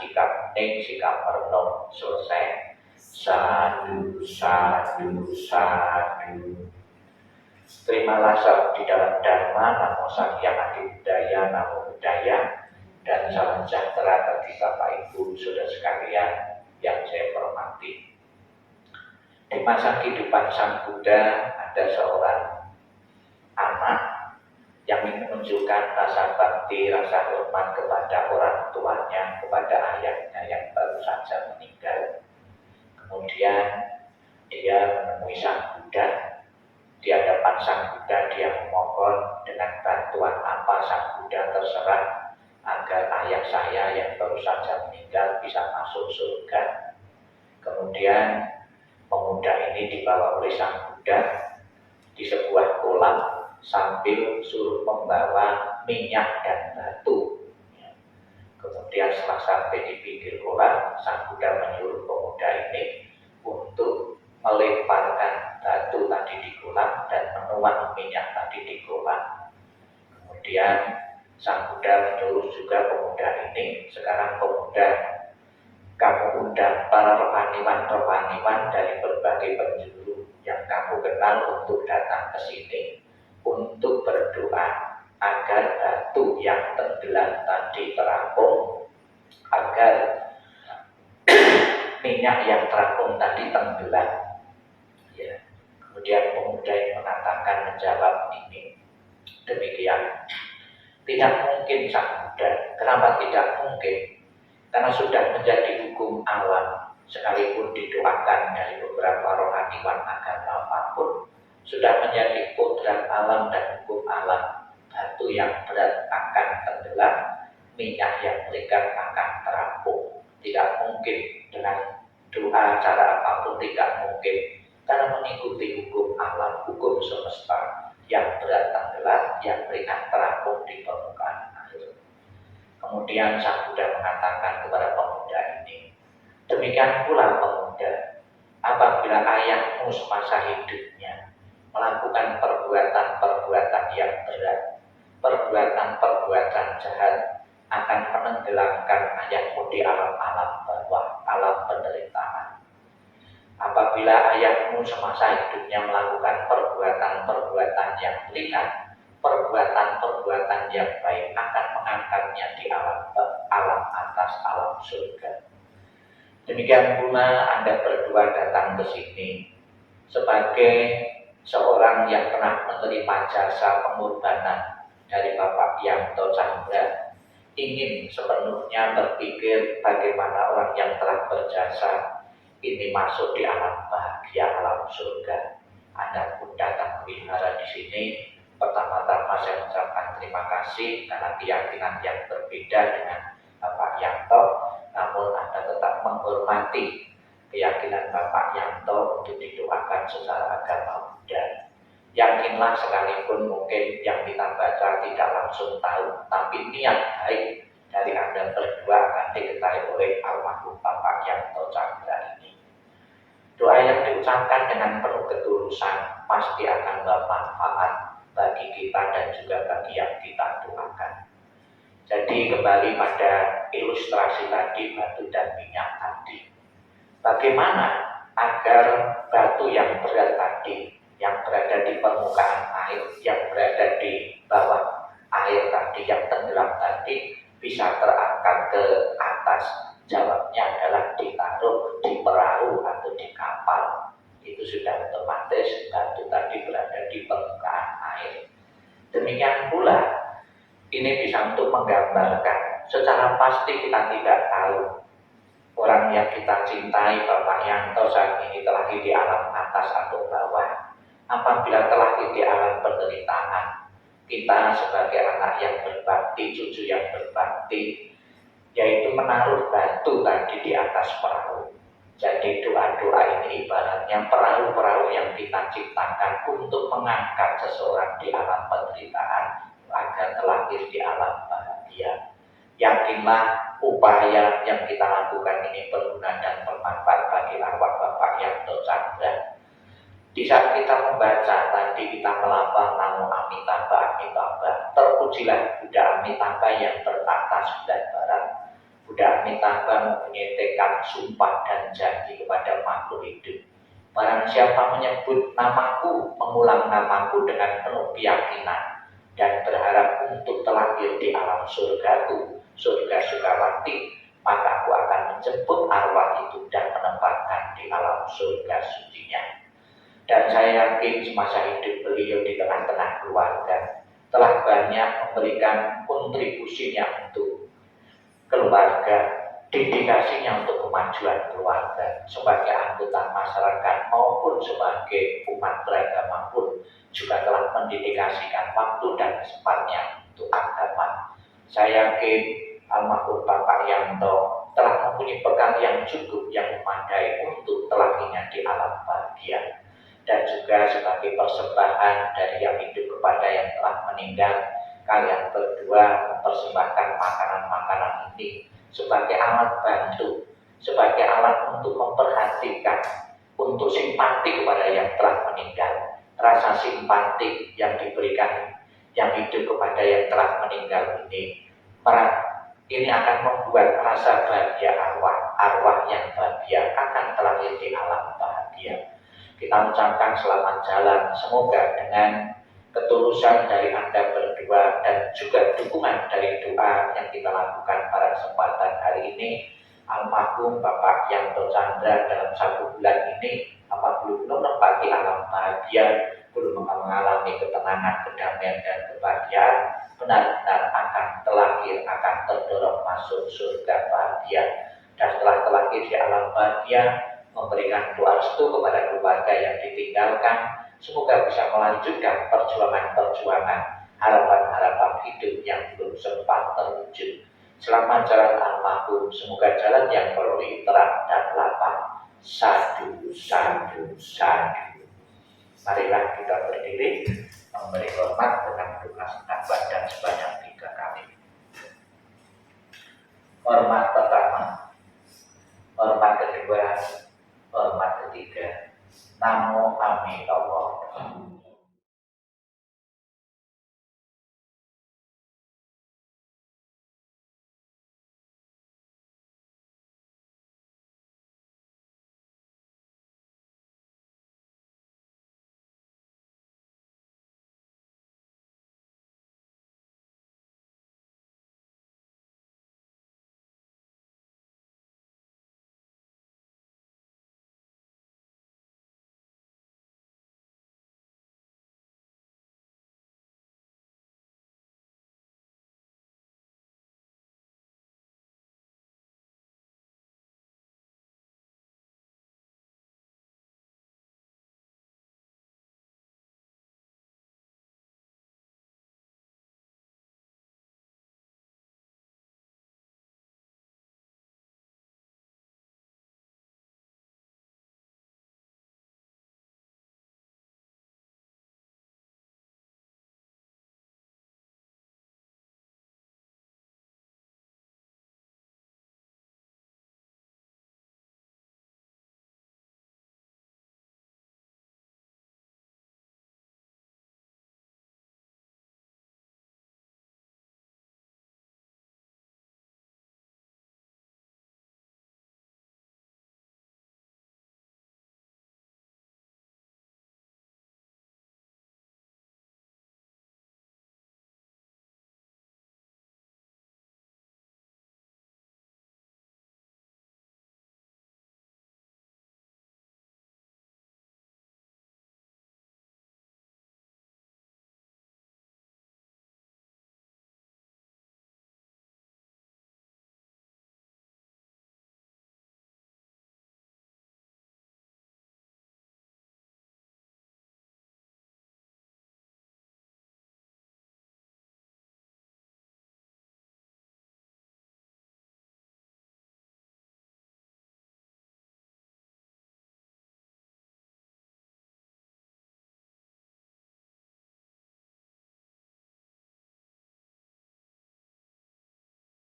sikap hening, sikap merenung, selesai. Sadu, sadu, sadu. Terimalah di dalam Dharma, Namo Sang-Hyang Adi Budaya, Namo Buddhaya, dan salam sejahtera bagi Bapak Ibu Saudara sekalian yang saya hormati. Di masa kehidupan Sang Buddha ada seorang anak yang menunjukkan rasa bakti, rasa hormat kepada orang tuanya, kepada ayahnya yang baru saja meninggal. Kemudian dia menemui Sang Buddha. Di hadapan Sang Buddha dia memohon dengan bantuan apa Sang Buddha terserah agar ayah saya yang baru saja meninggal bisa masuk surga. Kemudian pemuda ini dibawa oleh Sang Buddha di sebuah kolam sambil suruh membawa minyak dan batu. Kemudian setelah sampai di pinggir kolam, Sang Buddha menyuruh pemuda ini untuk melemparkan batu tadi di kolam dan menuang minyak tadi di kolam. Kemudian Sang Buddha menyuruh juga pemuda ini, sekarang pemuda, kamu undang para rohaniwan-rohaniwan dari berbagai penjuru yang kamu kenal untuk datang ke sini untuk berdoa agar batu yang tenggelam tadi terapung, agar minyak yang terapung tadi tenggelam. Ya. Kemudian pemuda ini mengatakan, menjawab ini demikian. Tidak mungkin Sang Buddha. Kenapa tidak mungkin? Karena sudah menjadi hukum alam. Sekalipun didoakan dari beberapa rohaniwan agama apapun, sudah menjadi kodrat alam dan hukum alam. Batu yang berat akan tenggelam, minyak yang ringan akan terapung. Tidak mungkin dengan doa cara apapun, tidak mungkin. Karena mengikuti hukum alam, hukum semesta. Yang berat tenggelam, yang ringan terapung di permukaan air. Kemudian Sang Buddha mengatakan kepada pemuda ini, demikian pula pemuda, apabila ayahmu semasa hidupnya melakukan perbuatan-perbuatan yang berat, perbuatan-perbuatan jahat, akan menenggelamkan ayahmu di alam-alam bawah, alam penderitaan. Apabila ayahmu semasa hidupnya melakukan perbuatan-perbuatan yang ringan, perbuatan-perbuatan yang baik akan mengangkatnya di alam atas, alam surga. Demikian pula Anda berdua datang ke sini sebagai seorang yang pernah menerima jasa pengorbanan dari Bapak Yanto Chandra, ingin sepenuhnya berpikir bagaimana orang yang telah berjasa ini masuk di alam bahagia, alam surga. Anda pun datang wihara di sini. Pertama-tama saya mengucapkan terima kasih karena keyakinan yang berbeda dengan Bapak Yanto, namun Anda tetap menghormati keyakinan Bapak Yanto untuk didoakan secara agama Buddha. Yakinlah sekalipun mungkin yang kita baca tidak langsung tahu, tapi niat baik dari Anda berdua akan diketahui oleh almarhum Bapak Yanto Chandra ini. Doa yang diucapkan dengan penuh ketulusan pasti akan bermanfaat bagi kita dan juga bagi yang kita doakan. Jadi kembali pada ilustrasi tadi, batu dan minyak tadi. Bagaimana agar batu yang berat tadi, yang berada di permukaan air, yang berada di bawah air tadi, yang tenggelam tadi, bisa terangkat ke atas? Jawabnya adalah ditaruh di perahu atau di kapal. Itu sudah otomatis batu tadi berada di permukaan air. Demikian pula ini bisa untuk menggambarkan secara pasti kita tidak tahu orang yang kita cintai Bapak Yanto saat ini telah di alam atas atau bawah. Apabila telah di alam penderitaan, kita sebagai anak yang berbakti, cucu yang berbakti, yaitu menaruh batu tadi di atas perahu. Jadi doa-doa ini ibaratnya perahu-perahu yang kita ciptakan untuk mengangkat seseorang di alam penderitaan agar terlahir di alam bahagia. Yakinlah upaya yang kita lakukan ini berguna dan bermanfaat bagi arwah Bapak Yanto Chandra. Di saat kita membaca tadi, kita melafal Namo Amitabha Amitabha, terpujilah Buddha Amitabha yang bertahta 9 barat. Buddha Amitabha mempunyai tekad, sumpah, dan janji kepada makhluk hidup. Barang siapa menyebut namaku, mengulang namaku dengan penuh keyakinan, dan berharap untuk terlahir di alam surgaku, surga Sukawati, maka aku akan menjemput arwah itu dan menempatkan di alam surga sucinya. Dan saya yakin semasa hidup beliau di tengah-tengah keluarga telah banyak memberikan kontribusinya untuk keluarga, dedikasinya untuk kemajuan keluarga sebagai anggota masyarakat maupun sebagai umat beragama pun juga telah mendedikasikan waktu dan kesempatnya untuk agama. Saya yakin almarhum Bapak Yanto telah mempunyai bekal yang cukup, yang memadai untuk telahnya di alam bahagia. Dan juga sebagai persembahan dari yang hidup kepada yang telah meninggal, kalian berdua mempersembahkan makanan-makanan ini sebagai alat bantu, sebagai alat untuk memperhatikan, untuk simpati kepada yang telah meninggal. Rasa simpati yang diberikan yang hidup kepada yang telah meninggal ini akan membuat rasa bahagia arwah yang bahagia akan terlahir di alam bahagia. Kita ucapkan selamat jalan, semoga dengan ketulusan dari Anda berdua dan juga dukungan dari doa yang kita lakukan pada kesempatan hari ini, almarhum Bapak Yanto Chandra dalam 1 bulan ini apabila belum menempati alam bahagia, belum mengalami ketenangan, kedamaian, dan kebahagiaan, benar-benar akan terlahir, akan terdorong masuk surga bahagia. Dan setelah terlahir di alam bahagia, memberikan doa restu kepada keluarga yang ditinggalkan, semoga bisa melanjutkan perjuangan-perjuangan, harapan-harapan hidup yang belum sempat terwujud. Selamat jalan almarhum, semoga jalan yang melalui terang dan lapang. Sadu, sadu, sadu. Marilah kita berdiri, memberi hormat dengan doa sunat badan sebanyak 3 kali. Hormat pertama, hormat kedua, hormat ketiga. Namo Amitowo.